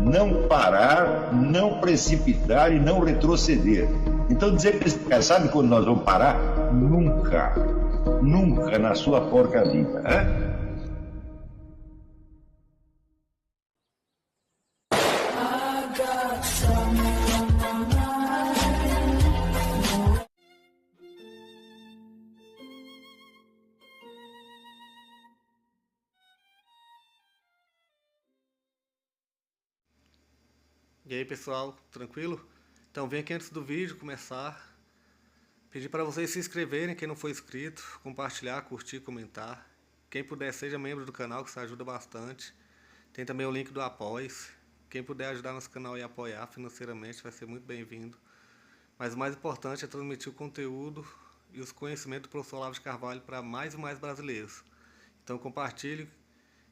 não parar, não precipitar e não retroceder. Então dizer para esse cara, sabe quando nós vamos parar? Nunca. Nunca na sua porca vida. Né? E aí pessoal, tranquilo? Então vem aqui antes do vídeo começar, pedir para vocês se inscreverem, quem não for inscrito, compartilhar, curtir, comentar. Quem puder seja membro do canal, que isso ajuda bastante. Tem também o link do Apoia-se. Quem puder ajudar nosso canal e apoiar financeiramente vai ser muito bem-vindo. Mas o mais importante é transmitir o conteúdo e os conhecimentos do professor Olavo de Carvalho para mais e mais brasileiros. Então compartilhe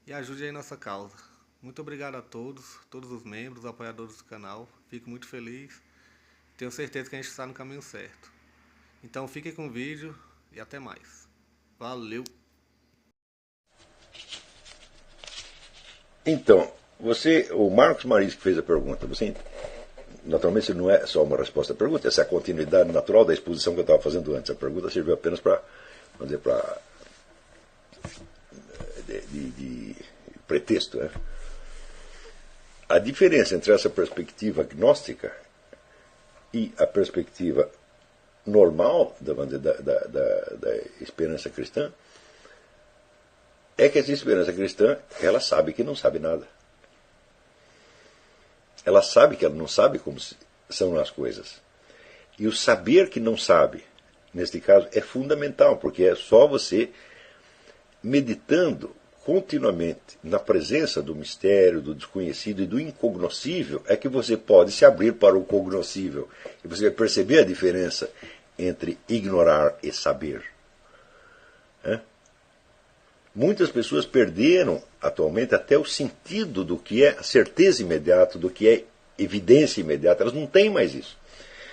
e ajude aí nossa causa. Muito obrigado a todos os membros, apoiadores do canal. Fico muito feliz. Tenho certeza que a gente está no caminho certo. Então fiquem com o vídeo e até mais. Valeu! Então, o Marcos Maris que fez a pergunta, naturalmente isso não é só uma resposta à pergunta, essa é a continuidade natural da exposição que eu estava fazendo antes. A pergunta serviu apenas de pretexto, né? A diferença entre essa perspectiva agnóstica e a perspectiva normal da esperança cristã é que essa esperança cristã, ela sabe que não sabe nada. Ela sabe que ela não sabe como são as coisas. E o saber que não sabe, neste caso, é fundamental, porque é só você meditando continuamente na presença do mistério, do desconhecido e do incognoscível, é que você pode se abrir para o cognoscível. E você vai perceber a diferença entre ignorar e saber. Muitas pessoas perderam atualmente até o sentido do que é certeza imediata, do que é evidência imediata. Elas não têm mais isso.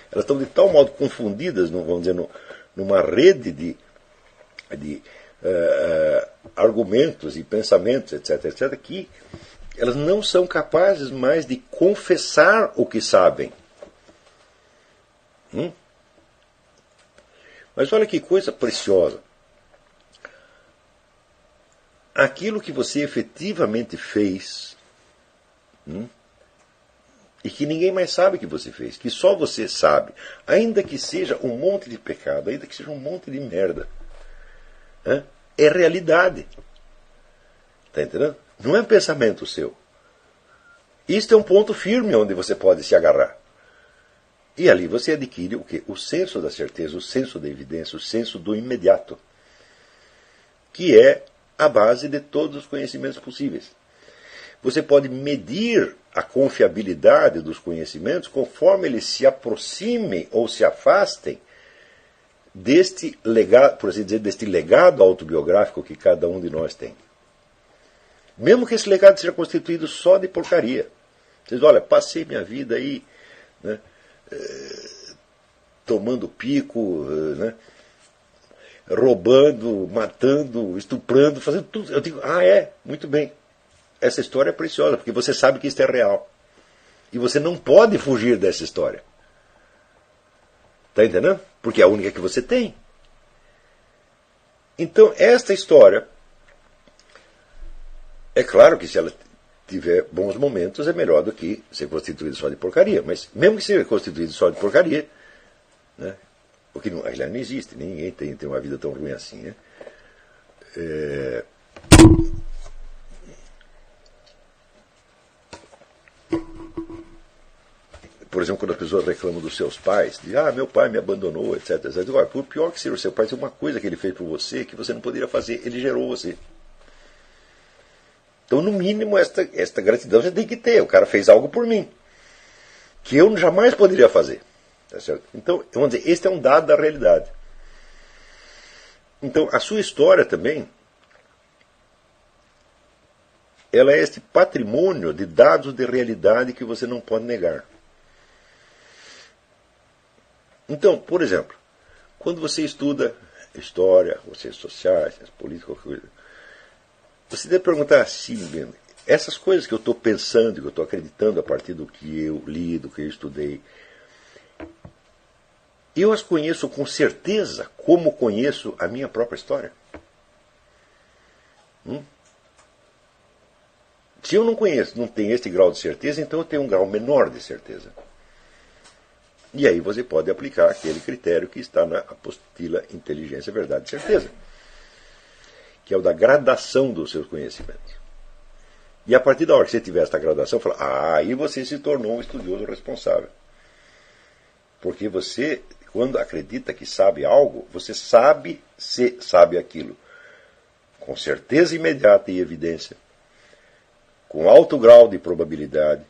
Elas estão de tal modo confundidas, vamos dizer, numa rede de argumentos e pensamentos, etc., que elas não são capazes mais de confessar o que sabem. Mas olha que coisa preciosa. Aquilo que você efetivamente fez, e que ninguém mais sabe que você fez, que só você sabe, ainda que seja um monte de pecado, ainda que seja um monte de merda, é realidade. Está entendendo? Não é um pensamento seu. Isto é um ponto firme onde você pode se agarrar. E ali você adquire o quê? O senso da certeza, o senso da evidência, o senso do imediato, que é a base de todos os conhecimentos possíveis. Você pode medir a confiabilidade dos conhecimentos conforme eles se aproximem ou se afastem deste legado, por assim dizer, deste legado autobiográfico que cada um de nós tem. Mesmo que esse legado seja constituído só de porcaria. Você diz, olha, passei minha vida aí, né, tomando pico, né, roubando, matando, estuprando, fazendo tudo. Eu digo, muito bem. Essa história é preciosa, porque você sabe que isto é real. E você não pode fugir dessa história. Está entendendo? Porque é a única que você tem. Então, esta história, é claro que se ela tiver bons momentos, é melhor do que ser constituída só de porcaria. Mas mesmo que seja constituída só de porcaria, né, porque não, aliás, não existe, ninguém tem uma vida tão ruim assim. Né? Por exemplo, quando as pessoas reclamam dos seus pais, de meu pai me abandonou, etc. Agora, por pior que seja o seu pai, tem uma coisa que ele fez por você que você não poderia fazer, ele gerou você. Então, no mínimo, esta gratidão você tem que ter. O cara fez algo por mim, que eu jamais poderia fazer. Tá certo? Então, vamos dizer, este é um dado da realidade. Então, a sua história também, ela é este patrimônio de dados de realidade que você não pode negar. Então, por exemplo, quando você estuda história, ou ciências sociais, ciências políticas, qualquer coisa, você deve perguntar assim mesmo, essas coisas que eu estou pensando, que eu estou acreditando a partir do que eu li, do que eu estudei, eu as conheço com certeza como conheço a minha própria história. Se eu não conheço, não tenho este grau de certeza, então eu tenho um grau menor de certeza. E aí você pode aplicar aquele critério que está na apostila Inteligência, Verdade e Certeza, que é o da gradação dos seus conhecimentos. E a partir da hora que você tiver essa gradação, fala, aí você se tornou um estudioso responsável. Porque você, quando acredita que sabe algo, você sabe se sabe aquilo. Com certeza imediata e evidência, com alto grau de probabilidade,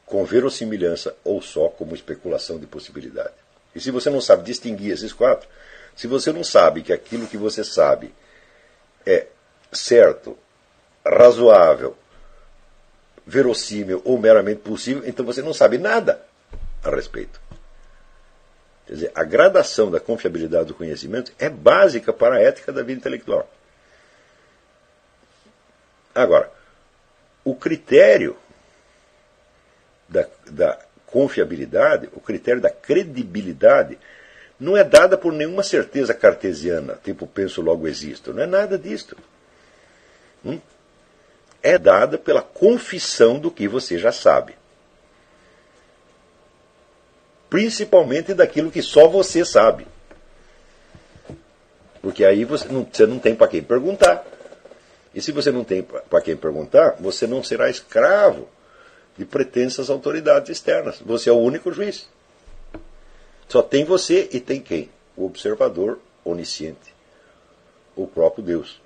com verossimilhança ou só como especulação de possibilidade. E se você não sabe distinguir esses quatro, se você não sabe que aquilo que você sabe é certo, razoável, verossímil ou meramente possível, então você não sabe nada a respeito. Quer dizer, a gradação da confiabilidade do conhecimento é básica para a ética da vida intelectual. Agora, o critério da confiabilidade, o critério da credibilidade, não é dada por nenhuma certeza cartesiana, tipo penso logo existo. Não é nada disto. É dada pela confissão do que você já sabe. Principalmente daquilo que só você sabe. Porque aí você não tem para quem perguntar. E se você não tem para quem perguntar, você não será escravo de pretensas autoridades externas. Você é o único juiz. Só tem você e tem quem? O observador onisciente. O próprio Deus.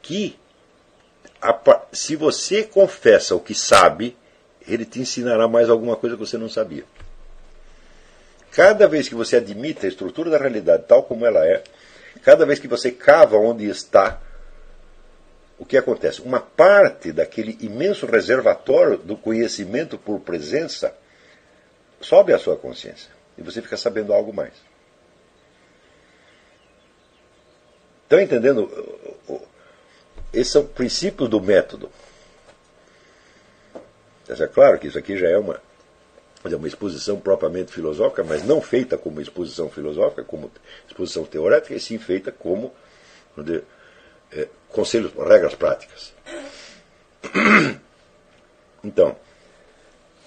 Que, se você confessa o que sabe, ele te ensinará mais alguma coisa que você não sabia. Cada vez que você admite a estrutura da realidade tal como ela é, cada vez que você cava onde está, o que acontece? Uma parte daquele imenso reservatório do conhecimento por presença sobe à sua consciência. E você fica sabendo algo mais. Estão entendendo? Esses são princípios do método. É claro que isso aqui já é uma exposição propriamente filosófica, mas não feita como exposição filosófica, como exposição teorética, e sim feita como conselhos, regras práticas. Então,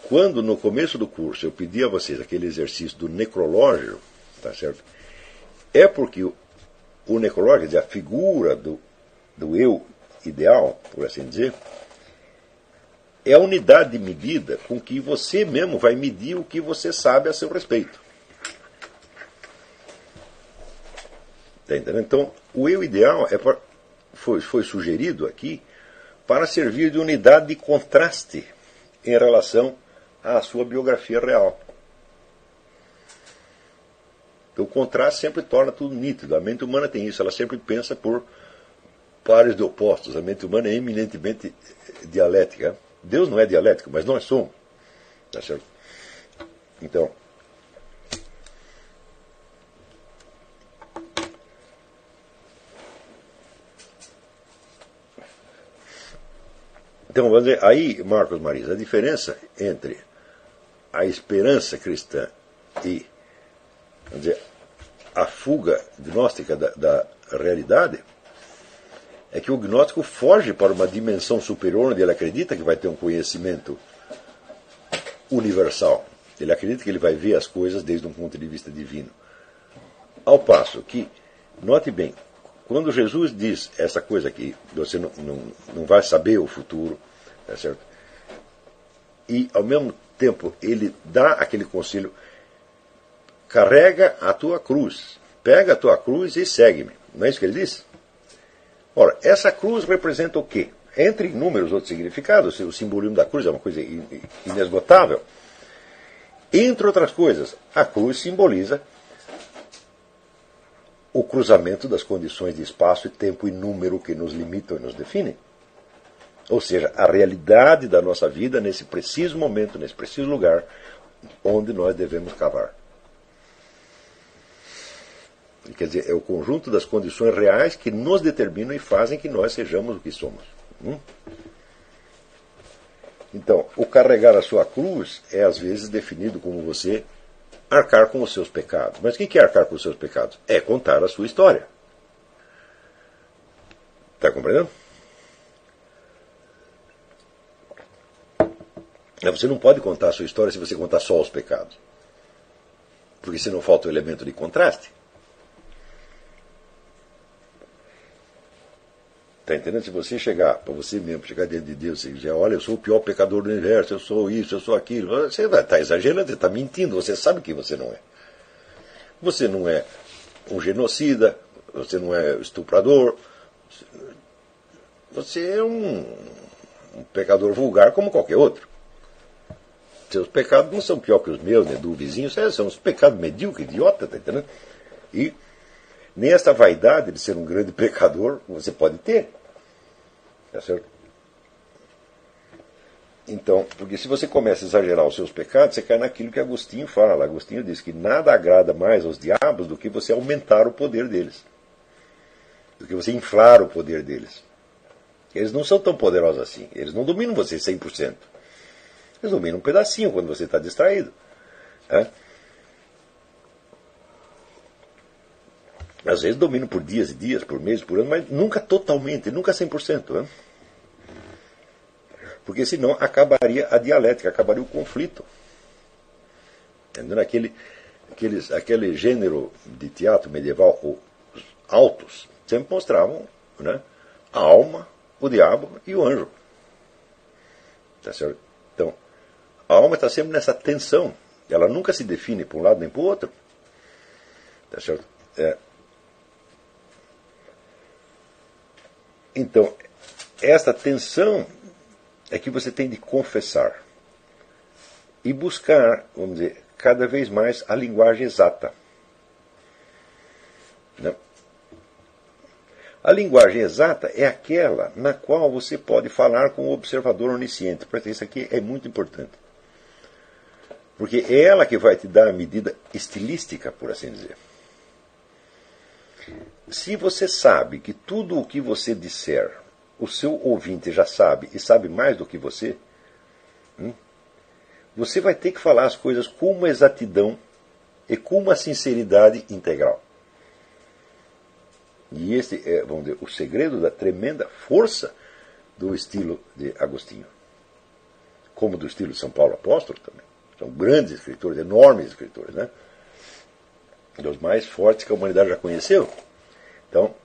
quando no começo do curso eu pedi a vocês aquele exercício do necrológio, tá certo? É porque o necrológio, a figura do eu ideal, por assim dizer, é a unidade de medida com que você mesmo vai medir o que você sabe a seu respeito. Tá entendendo? Então, o eu ideal foi sugerido aqui para servir de unidade de contraste em relação à sua biografia real. Então, o contraste sempre torna tudo nítido. A mente humana tem isso, ela sempre pensa por pares de opostos. A mente humana é eminentemente dialética. Deus não é dialético, mas nós somos. Tá certo? Então, vamos dizer, aí, Marcos Marisa, a diferença entre a esperança cristã e, vamos dizer, a fuga gnóstica da realidade é que o gnóstico foge para uma dimensão superior onde ele acredita que vai ter um conhecimento universal. Ele acredita que ele vai ver as coisas desde um ponto de vista divino. Ao passo que, note bem, quando Jesus diz essa coisa que você não vai saber o futuro, tá certo? E, ao mesmo tempo, ele dá aquele conselho, carrega a tua cruz, pega a tua cruz e segue-me. Não é isso que ele diz? Ora, essa cruz representa o quê? Entre inúmeros outros significados, o simbolismo da cruz é uma coisa inesgotável. Entre outras coisas, a cruz simboliza o cruzamento das condições de espaço e tempo e número que nos limitam e nos definem. Ou seja, a realidade da nossa vida nesse preciso momento, nesse preciso lugar, onde nós devemos cavar. Quer dizer, é o conjunto das condições reais que nos determinam e fazem que nós sejamos o que somos. Então, o carregar a sua cruz é às vezes definido como você arcar com os seus pecados. Mas o que é arcar com os seus pecados? É contar a sua história. Está compreendendo? Você não pode contar a sua história se você contar só os pecados. Porque senão falta o elemento de contraste. Está entendendo? Se você chegar, para você mesmo, chegar diante de Deus e dizer, olha, eu sou o pior pecador do universo, eu sou isso, eu sou aquilo, você vai estar exagerando, você está mentindo, você sabe que você não é. Você não é um genocida, você não é estuprador, você é um pecador vulgar como qualquer outro. Seus pecados não são pior que os meus, nem do vizinho, são os pecados medíocres, idiota, está entendendo? E nem essa vaidade de ser um grande pecador você pode ter. Tá certo? Então, porque se você começa a exagerar os seus pecados, você cai naquilo que Agostinho fala. Agostinho diz que nada agrada mais aos diabos do que você aumentar o poder deles. Do que você inflar o poder deles. Eles não são tão poderosos assim. Eles não dominam você 100%. Eles dominam um pedacinho quando você está distraído. Né? Às vezes dominam por dias e dias, por meses, por ano, mas nunca totalmente, nunca 100%. Né? Porque senão acabaria a dialética, acabaria o conflito. Entendeu? Aquele gênero de teatro medieval, os autos, sempre mostravam, né, a alma, o diabo e o anjo. Tá certo? Então, a alma está sempre nessa tensão. Ela nunca se define para um lado nem para o outro. Tá certo? Então, esta tensão é que você tem de confessar e buscar, vamos dizer, cada vez mais a linguagem exata. Né? A linguagem exata é aquela na qual você pode falar com o observador onisciente. Porque isso aqui é muito importante. Porque é ela que vai te dar a medida estilística, por assim dizer. Se você sabe que tudo o que você disser, o seu ouvinte já sabe e sabe mais do que você, você vai ter que falar as coisas com uma exatidão e com uma sinceridade integral. E esse é, vamos dizer, o segredo da tremenda força do estilo de Agostinho. Como do estilo de São Paulo Apóstolo também. São grandes escritores, enormes escritores, né? Dos mais fortes que a humanidade já conheceu. Então,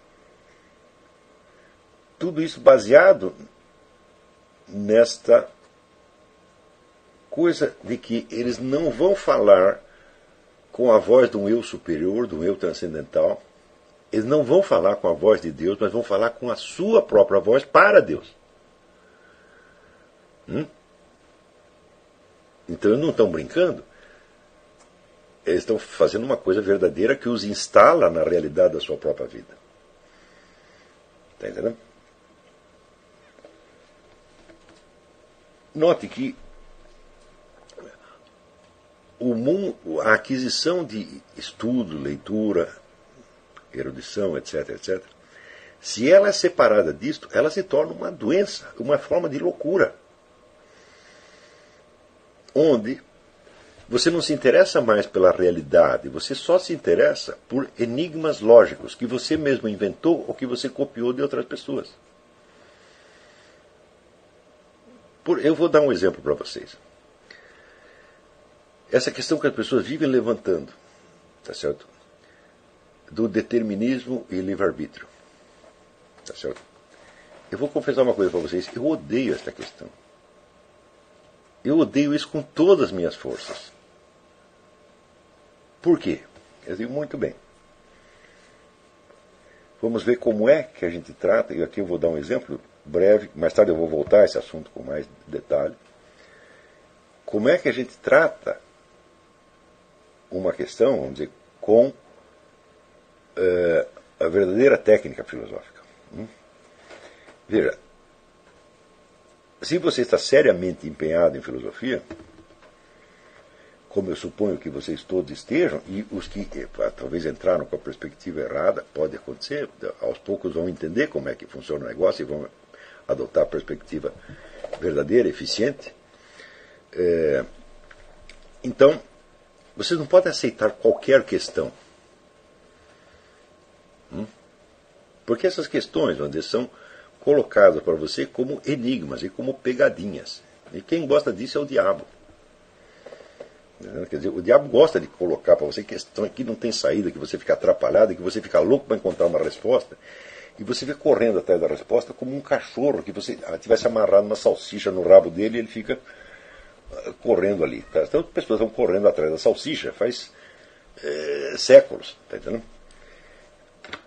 tudo isso baseado nesta coisa de que eles não vão falar com a voz de um eu superior, de um eu transcendental. Eles não vão falar com a voz de Deus, mas vão falar com a sua própria voz para Deus. Então eles não estão brincando. Eles estão fazendo uma coisa verdadeira que os instala na realidade da sua própria vida. Está entendendo? Note que a aquisição de estudo, leitura, erudição, etc., etc., se ela é separada disto, ela se torna uma doença, uma forma de loucura. Onde você não se interessa mais pela realidade, você só se interessa por enigmas lógicos que você mesmo inventou ou que você copiou de outras pessoas. Eu vou dar um exemplo para vocês. Essa questão que as pessoas vivem levantando, tá certo? Do determinismo e livre-arbítrio. Tá certo? Eu vou confessar uma coisa para vocês. Eu odeio esta questão. Eu odeio isso com todas as minhas forças. Por quê? Eu digo muito bem. Vamos ver como é que a gente trata, e aqui eu vou dar um exemplo breve, mais tarde eu vou voltar a esse assunto com mais detalhe. Como é que a gente trata uma questão, vamos dizer, com a verdadeira técnica filosófica. Veja, se você está seriamente empenhado em filosofia, como eu suponho que vocês todos estejam, e os que talvez entraram com a perspectiva errada, pode acontecer, aos poucos vão entender como é que funciona o negócio e vão adotar a perspectiva verdadeira, eficiente. Então, vocês não podem aceitar qualquer questão. Porque essas questões, vamos dizer, são colocadas para você como enigmas e como pegadinhas. E quem gosta disso é o diabo. Quer dizer, o diabo gosta de colocar para você questões que não tem saída, que você fica atrapalhado, que você fica louco para encontrar uma resposta, e você fica correndo atrás da resposta como um cachorro que você tivesse amarrado uma salsicha no rabo dele e ele fica correndo ali. Tá? Então as pessoas estão correndo atrás da salsicha faz séculos. Tá entendendo?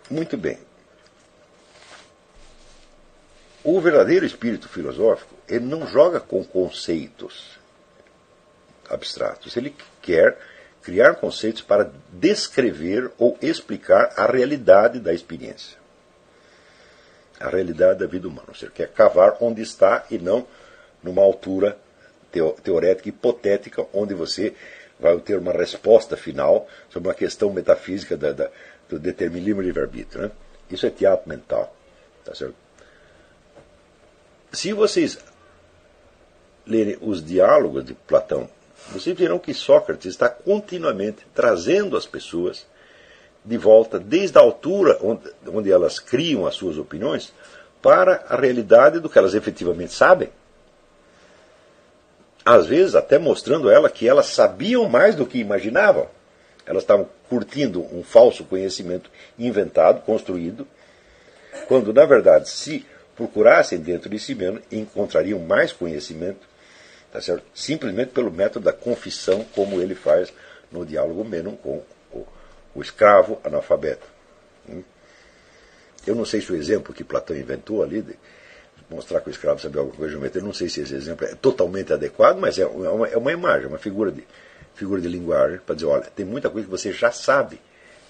Muito bem. O verdadeiro espírito filosófico, ele não joga com conceitos abstratos. Ele quer criar conceitos para descrever ou explicar a realidade da experiência. A realidade da vida humana. Ou seja, quer cavar onde está e não numa altura teorética, hipotética, onde você vai ter uma resposta final sobre uma questão metafísica do determinismo e livre-arbítrio. Né? Isso é teatro mental. Tá certo? Se vocês lerem os diálogos de Platão, vocês verão que Sócrates está continuamente trazendo as pessoas de volta, desde a altura onde elas criam as suas opiniões, para a realidade do que elas efetivamente sabem. Às vezes até mostrando a ela que elas sabiam mais do que imaginavam. Elas estavam curtindo um falso conhecimento inventado, construído, quando na verdade, se procurassem dentro de si mesmo, encontrariam mais conhecimento, tá certo? Simplesmente pelo método da confissão, como ele faz no diálogo Mênon com o escravo analfabeto. Eu não sei se o exemplo que Platão inventou ali, de mostrar que o escravo sabia alguma coisa de geometria, eu não sei se esse exemplo é totalmente adequado, mas é uma imagem, uma figura de linguagem, para dizer, olha, tem muita coisa que você já sabe,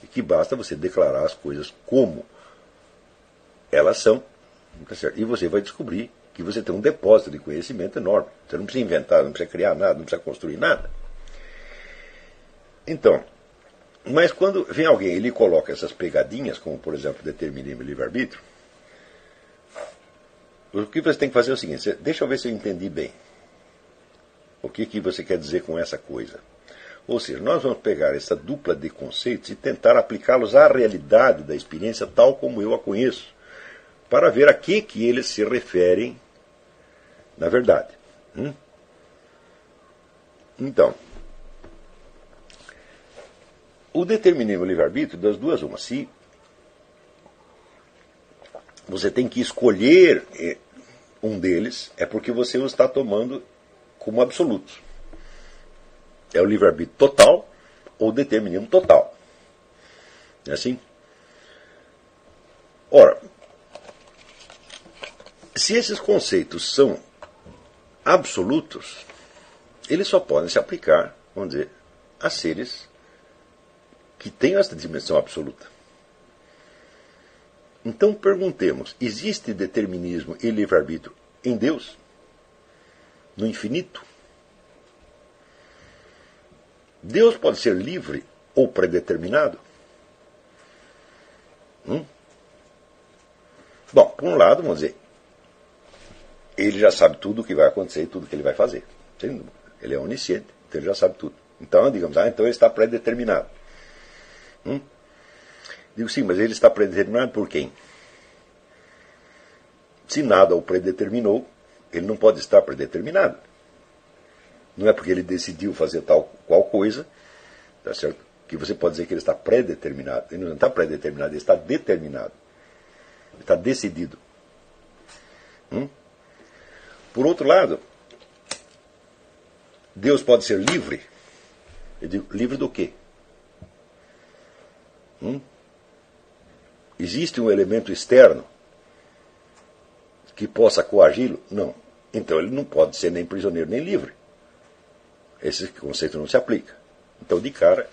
e que basta você declarar as coisas como elas são, tá certo? E você vai descobrir que você tem um depósito de conhecimento enorme. Você não precisa inventar, não precisa criar nada, não precisa construir nada. Então, mas quando vem alguém e lhe coloca essas pegadinhas, como por exemplo determinismo e livre-arbítrio, o que você tem que fazer é o seguinte, deixa eu ver se eu entendi bem. O que você quer dizer com essa coisa? Ou seja, nós vamos pegar essa dupla de conceitos e tentar aplicá-los à realidade da experiência tal como eu a conheço, para ver a que eles se referem na verdade. Então, o determinismo e o livre-arbítrio, das duas uma. Se você tem que escolher um deles, é porque você o está tomando como absoluto. É o livre-arbítrio total ou o determinismo total. É assim? Ora, se esses conceitos são absolutos, eles só podem se aplicar, vamos dizer, a seres que têm essa dimensão absoluta. Então perguntemos, existe determinismo e livre-arbítrio em Deus? No infinito? Deus pode ser livre ou predeterminado? Bom, por um lado, vamos dizer, ele já sabe tudo o que vai acontecer e tudo o que ele vai fazer. Ele é onisciente, então ele já sabe tudo. Então, digamos, então ele está predeterminado. Digo, sim, mas ele está predeterminado por quem? Se nada o predeterminou, ele não pode estar predeterminado. Não é porque ele decidiu fazer tal qual coisa, tá certo? Que você pode dizer que ele está predeterminado. Ele não está predeterminado, ele está determinado. Ele está decidido. Por outro lado, Deus pode ser livre. Eu digo, livre do quê? Existe um elemento externo que possa coagi-lo? Não. Então ele não pode ser nem prisioneiro nem livre. Esse conceito não se aplica. Então, de cara,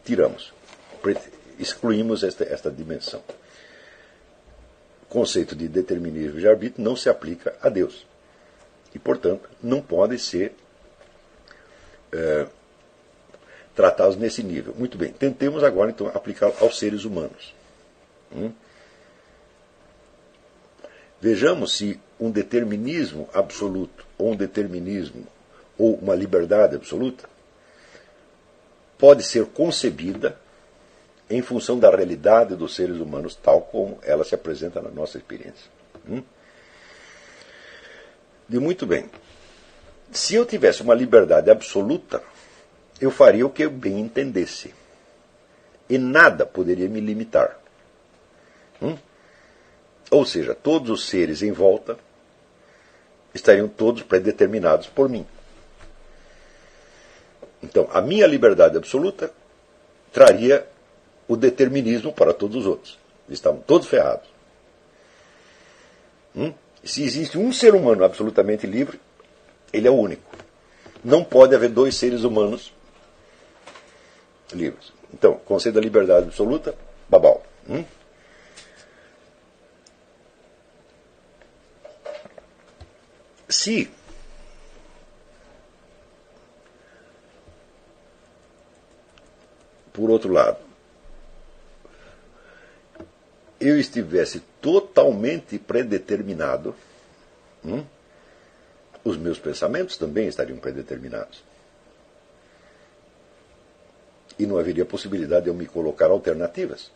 tiramos. Excluímos esta dimensão. O conceito de determinismo e de arbítrio não se aplica a Deus. E, portanto, não podem ser tratados nesse nível. Muito bem, tentemos agora, então, aplicá-lo aos seres humanos. Vejamos se um determinismo absoluto ou um determinismo ou uma liberdade absoluta, pode ser concebida em função da realidade dos seres humanos, tal como ela se apresenta na nossa experiência. E muito bem. Se eu tivesse uma liberdade absoluta, eu faria o que eu bem entendesse. E nada poderia me limitar. Ou seja, todos os seres em volta estariam todos predeterminados por mim. Então, a minha liberdade absoluta traria o determinismo para todos os outros. Eles estavam todos ferrados. Se existe um ser humano absolutamente livre, ele é o único. Não pode haver dois seres humanos livres. Então, conceito da liberdade absoluta, babau. Se por outro lado eu estivesse totalmente predeterminado, os meus pensamentos também estariam predeterminados. E não haveria possibilidade de eu me colocar alternativas.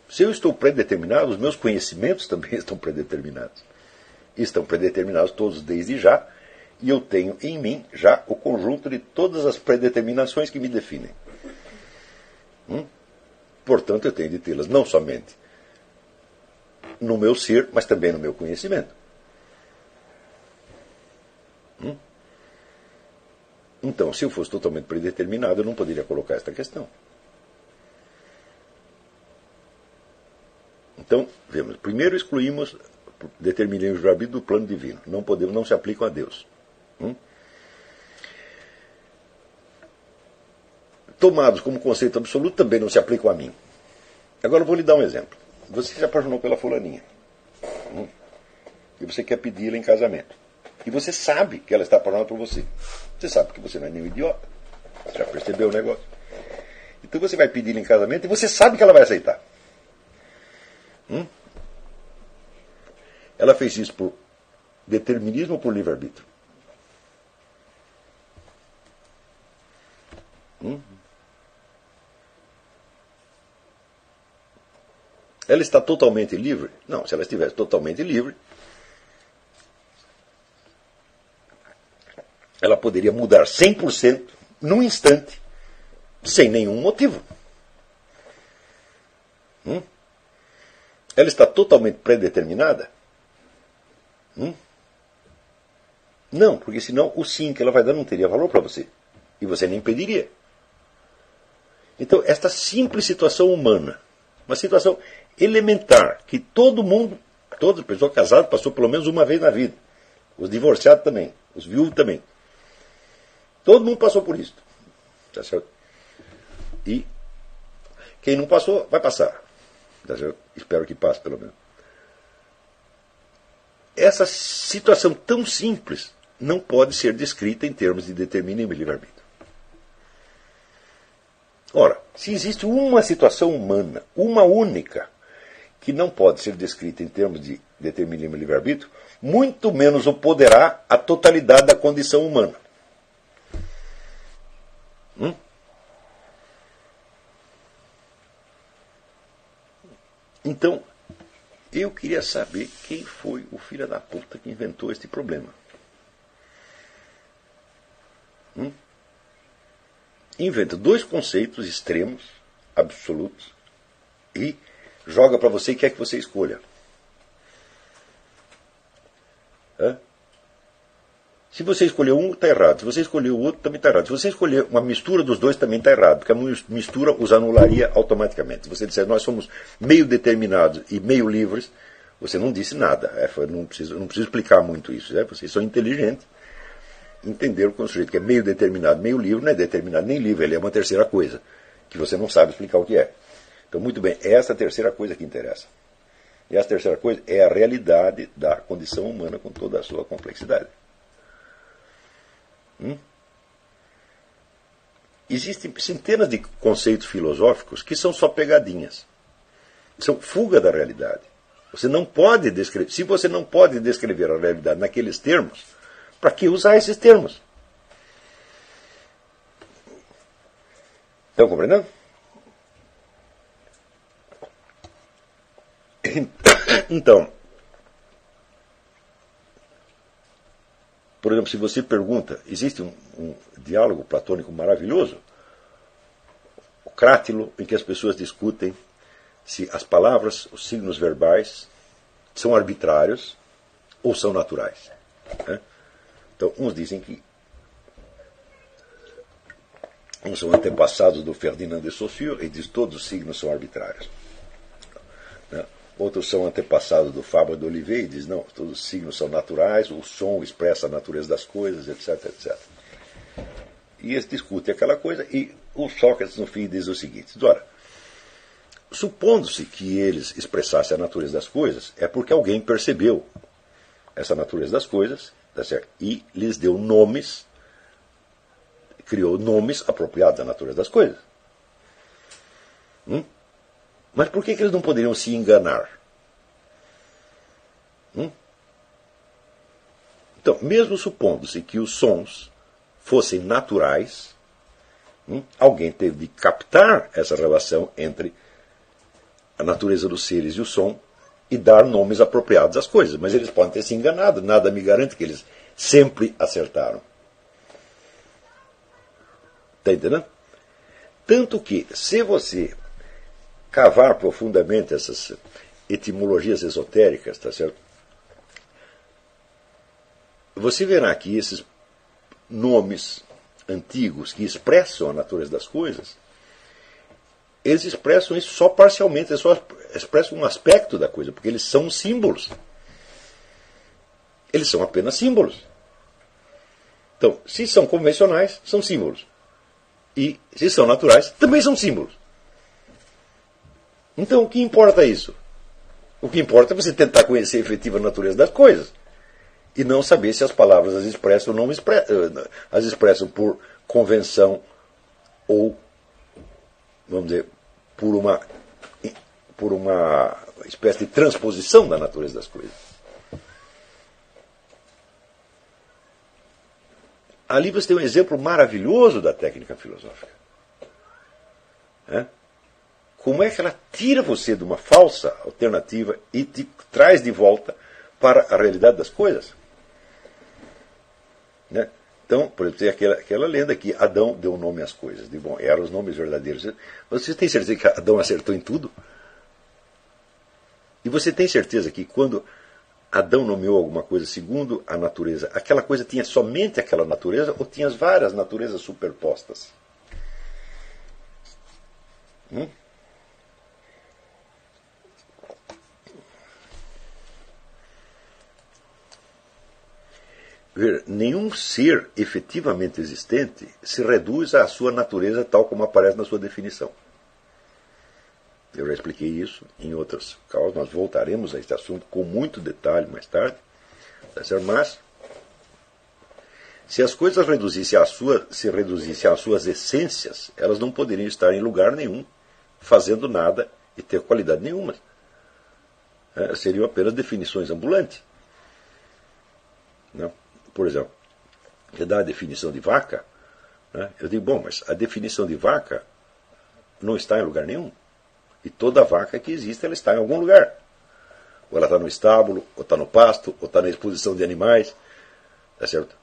Se eu estou predeterminado, os meus conhecimentos também estão predeterminados. Estão predeterminados todos desde já, e eu tenho em mim já o conjunto de todas as predeterminações que me definem. Portanto, eu tenho de tê-las não somente no meu ser, mas também no meu conhecimento. Então, se eu fosse totalmente predeterminado, eu não poderia colocar esta questão. Então, vemos, primeiro excluímos, determinamos o livre-arbítrio do plano divino. Não podemos, não se aplicam a Deus. Tomados como conceito absoluto, também não se aplicam a mim. Agora eu vou lhe dar um exemplo. Você se apaixonou pela fulaninha. E você quer pedi-la em casamento. E você sabe que ela está apaixonada por você. Você sabe que você não é nenhum idiota. Você já percebeu o negócio. Então você vai pedi-la em casamento e você sabe que ela vai aceitar. Ela fez isso por determinismo ou por livre-arbítrio? Ela está totalmente livre? Não, se ela estivesse totalmente livre, ela poderia mudar 100% num instante, sem nenhum motivo. Ela está totalmente predeterminada? Não, porque senão o sim que ela vai dar não teria valor para você. E você nem pediria. Então, esta simples situação humana, uma situação elementar, que todo mundo, toda pessoa casada passou pelo menos uma vez na vida. Os divorciados também, os viúvos também. Todo mundo passou por isso. Tá certo? E quem não passou, vai passar. Tá certo? Espero que passe, pelo menos. Essa situação tão simples não pode ser descrita em termos de determinismo e livre-arbítrio. Ora, se existe uma situação humana, uma única, que não pode ser descrita em termos de determinismo e livre-arbítrio, muito menos o poderá a totalidade da condição humana. Então, eu queria saber quem foi o filho da puta que inventou este problema. Inventa dois conceitos extremos, absolutos, e joga para você e quer que você escolha. Se você escolher um, está errado. Se você escolher o outro, também está errado. Se você escolher uma mistura dos dois, também está errado, porque a mistura os anularia automaticamente. Se você disser, nós somos meio determinados e meio livres, você não disse nada. Não preciso explicar muito isso. Vocês são inteligentes. Entenderam que o sujeito que é meio determinado, meio livre, não é determinado nem livre, ele é uma terceira coisa, que você não sabe explicar o que é. Então, muito bem, é essa terceira coisa que interessa. E essa terceira coisa é a realidade da condição humana com toda a sua complexidade. Existem centenas de conceitos filosóficos que são só pegadinhas. São fuga da realidade. Você não pode descrever. Se você não pode descrever a realidade naqueles termos, Para que usar esses termos? Estão compreendendo? Então, por exemplo, se você pergunta, existe um diálogo platônico maravilhoso, o Crátilo, em que as pessoas discutem se as palavras, os signos verbais, são arbitrários ou são naturais. Né? Então, uns dizem que uns são antepassados do Ferdinand de Saussure e diz que todos os signos são arbitrários. Né? Outros são antepassados do Fabre d'Olivet e diz não, todos os signos são naturais, o som expressa a natureza das coisas, etc, etc. E eles discutem aquela coisa e o Sócrates, no fim, diz o seguinte, ora, supondo-se que eles expressassem a natureza das coisas, é porque alguém percebeu essa natureza das coisas, tá certo? E lhes deu nomes, criou nomes apropriados da natureza das coisas. Mas por que eles não poderiam se enganar? Então, mesmo supondo-se que os sons fossem naturais, alguém teve de captar essa relação entre a natureza dos seres e o som e dar nomes apropriados às coisas. Mas eles podem ter se enganado, nada me garante que eles sempre acertaram. Está entendendo? Tanto que, se você cavar profundamente essas etimologias esotéricas, tá certo? Você verá que esses nomes antigos que expressam a natureza das coisas, eles expressam isso só parcialmente, eles só expressam um aspecto da coisa, porque eles são símbolos. Eles são apenas símbolos. Então, se são convencionais, são símbolos. E se são naturais, também são símbolos. Então, o que importa isso? O que importa é você tentar conhecer a efetiva natureza das coisas. E não saber se as palavras as expressam ou não as expressam por convenção ou, vamos dizer, por uma espécie de transposição da natureza das coisas. Ali você tem um exemplo maravilhoso da técnica filosófica. Como é que ela tira você de uma falsa alternativa e te traz de volta para a realidade das coisas? Então, por exemplo, tem aquela lenda que Adão deu nome às coisas. Bom, eram os nomes verdadeiros. Você tem certeza que Adão acertou em tudo? E você tem certeza que quando Adão nomeou alguma coisa segundo a natureza, aquela coisa tinha somente aquela natureza ou tinha várias naturezas superpostas? Nenhum ser efetivamente existente se reduz à sua natureza tal como aparece na sua definição. Eu já expliquei isso em outras causas, nós voltaremos a este assunto com muito detalhe mais tarde. Mas, se as coisas se reduzissem às suas essências, elas não poderiam estar em lugar nenhum, fazendo nada e ter qualidade nenhuma. Seriam apenas definições ambulantes. Não? Por exemplo, você dá a definição de vaca, eu digo, bom, mas a definição de vaca não está em lugar nenhum. E toda vaca que existe, ela está em algum lugar. Ou ela está no estábulo, ou está no pasto, ou está na exposição de animais, tá certo?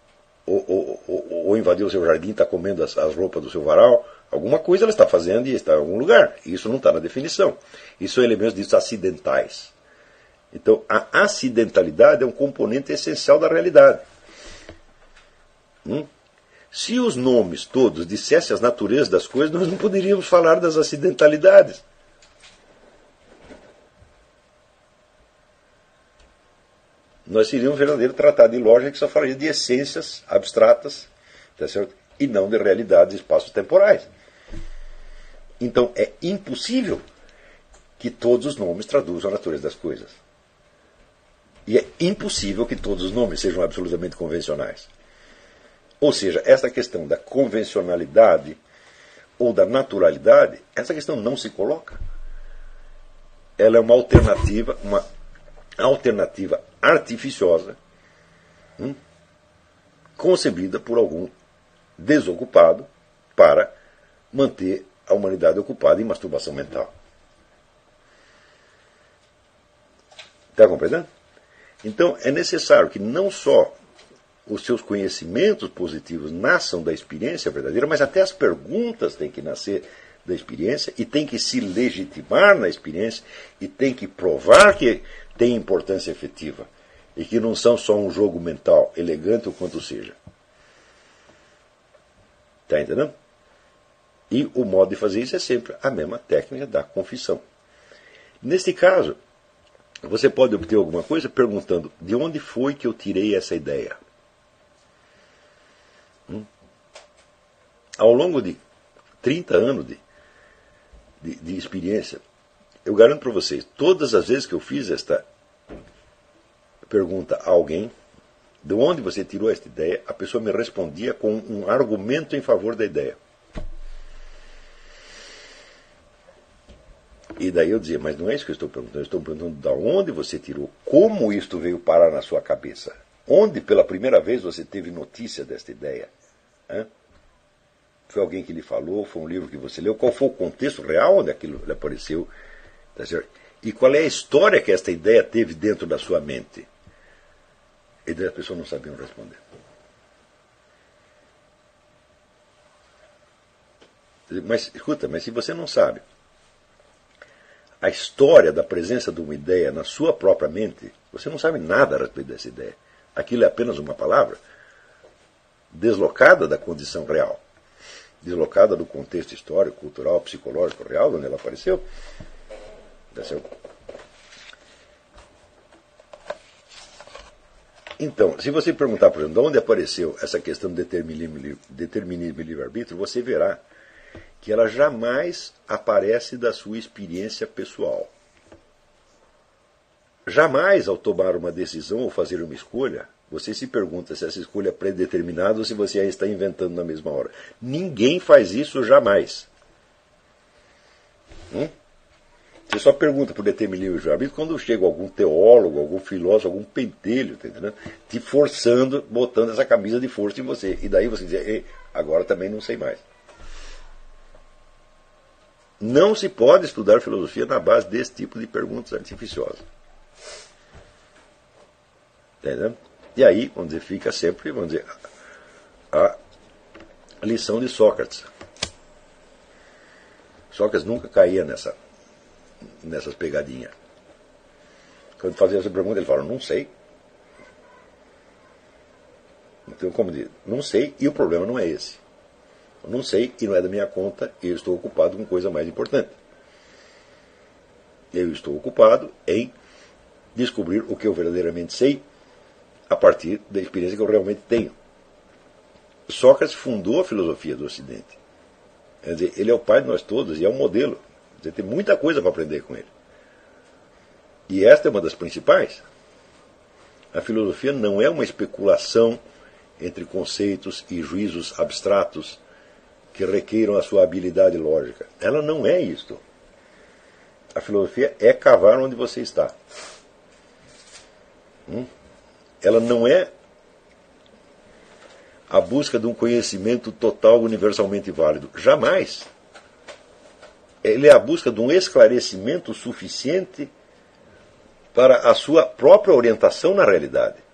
Ou invadiu o seu jardim, está comendo as roupas do seu varal. Alguma coisa ela está fazendo e está em algum lugar. E isso não está na definição. Isso são elementos ditos acidentais. Então, a acidentalidade é um componente essencial da realidade. Se os nomes todos dissessem as naturezas das coisas, nós não poderíamos falar das acidentalidades. Nós seríamos um verdadeiro tratado de lógica que só falaria de essências abstratas, tá certo? E não de realidades espaço-temporais. Então, é impossível que todos os nomes traduzam a natureza das coisas. E é impossível que todos os nomes sejam absolutamente convencionais. Ou seja, essa questão da convencionalidade ou da naturalidade, essa questão não se coloca. Ela é uma alternativa artificiosa concebida por algum desocupado para manter a humanidade ocupada em masturbação mental. Está compreendendo? Então, é necessário que não só os seus conhecimentos positivos nasçam da experiência verdadeira, mas até as perguntas têm que nascer da experiência e têm que se legitimar na experiência e têm que provar que tem importância efetiva e que não são só um jogo mental, elegante o quanto seja. Está entendendo? E o modo de fazer isso é sempre a mesma técnica da confissão. Neste caso, você pode obter alguma coisa perguntando de onde foi que eu tirei essa ideia. Ao longo de 30 anos de experiência, eu garanto para vocês, todas as vezes que eu fiz esta pergunta a alguém, de onde você tirou esta ideia, a pessoa me respondia com um argumento em favor da ideia. E daí eu dizia, mas não é isso que eu estou perguntando, eu estou perguntando de onde você tirou, como isto veio parar na sua cabeça, onde pela primeira vez você teve notícia desta ideia. Foi alguém que lhe falou, foi um livro que você leu, qual foi o contexto real onde aquilo lhe apareceu, tá certo? E qual é a história que esta ideia teve dentro da sua mente. E daí as pessoas não sabiam responder. Mas escuta, mas se você não sabe a história da presença de uma ideia na sua própria mente, você não sabe nada a respeito dessa ideia. Aquilo é apenas uma palavra deslocada da condição real, deslocada do contexto histórico, cultural, psicológico real, onde ela apareceu. Então, se você perguntar, por exemplo, de onde apareceu essa questão de determinismo e livre-arbítrio, você verá que ela jamais aparece da sua experiência pessoal. Jamais, ao tomar uma decisão ou fazer uma escolha, você se pergunta se essa escolha é predeterminada ou se você a está inventando na mesma hora. Ninguém faz isso jamais. Você só pergunta por determinismo e livre-arbítrio quando chega algum teólogo, algum filósofo, algum pentelho, tá entendendo? Te forçando, botando essa camisa de força em você. E daí você diz, agora também não sei mais. Não se pode estudar filosofia na base desse tipo de perguntas artificiosas. Entendeu? E aí, vamos dizer, fica sempre, vamos dizer, a lição de Sócrates. Sócrates nunca caía nessas pegadinhas. Quando fazia essa pergunta, ele falava, não sei. Então, como diz, não sei, e o problema não é esse. Eu não sei e não é da minha conta, e eu estou ocupado com coisa mais importante. Eu estou ocupado em descobrir o que eu verdadeiramente sei a partir da experiência que eu realmente tenho. Sócrates fundou a filosofia do Ocidente. Quer dizer, ele é o pai de nós todos e é um modelo. Quer dizer, tem muita coisa para aprender com ele. E esta é uma das principais. A filosofia não é uma especulação entre conceitos e juízos abstratos que requeiram a sua habilidade lógica. Ela não é isto. A filosofia é cavar onde você está. Ela não é a busca de um conhecimento total universalmente válido. Jamais. Ele é a busca de um esclarecimento suficiente para a sua própria orientação na realidade.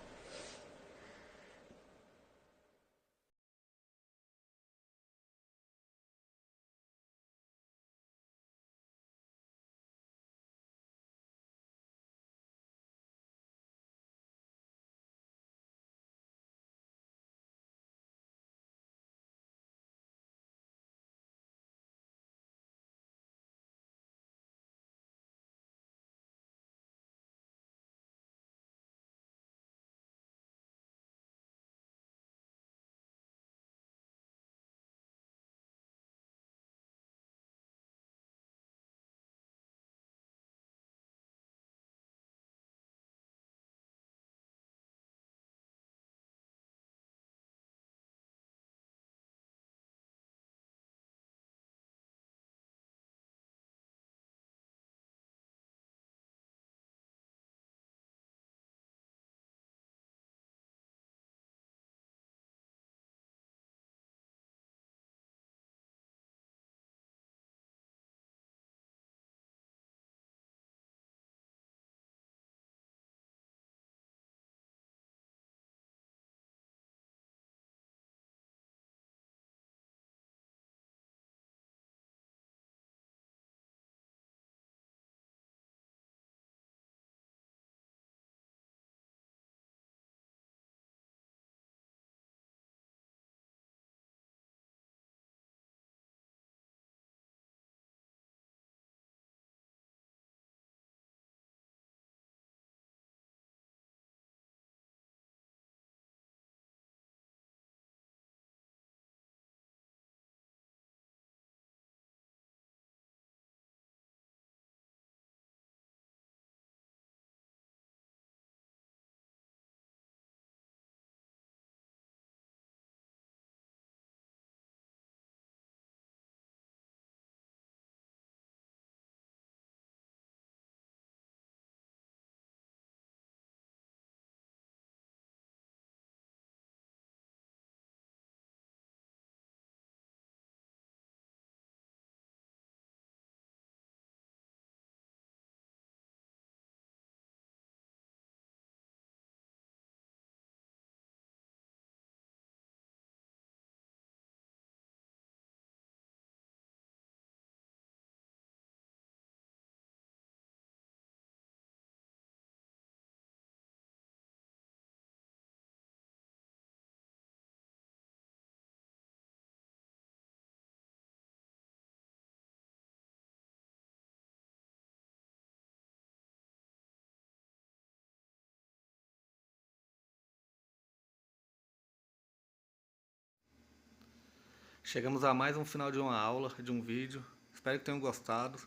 Chegamos a mais um final de uma aula, de um vídeo. Espero que tenham gostado.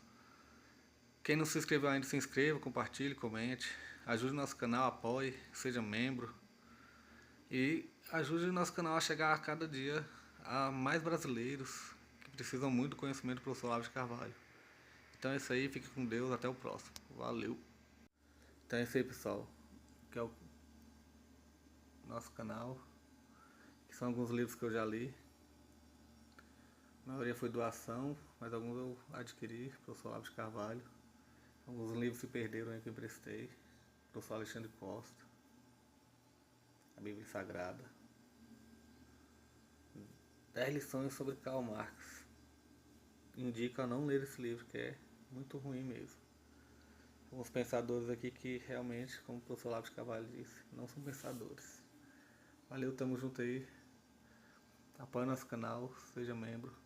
Quem não se inscreveu ainda, se inscreva, compartilhe, comente. Ajude o nosso canal, apoie, seja membro. E ajude o nosso canal a chegar a cada dia a mais brasileiros que precisam muito do conhecimento do professor Olavo de Carvalho. Então é isso aí, fique com Deus, até o próximo. Valeu! Então é isso aí, pessoal. Que é o nosso canal. Que são alguns livros que eu já li. A maioria foi doação, mas alguns eu adquiri, professor Olavo de Carvalho. Alguns livros se perderam aí que eu emprestei. Professor Alexandre Costa. A Bíblia Sagrada. 10 lições sobre Karl Marx. Indico a não ler esse livro, que é muito ruim mesmo. Alguns pensadores aqui que realmente, como o professor Olavo de Carvalho disse, não são pensadores. Valeu, tamo junto aí. Apoie nosso canal, seja membro.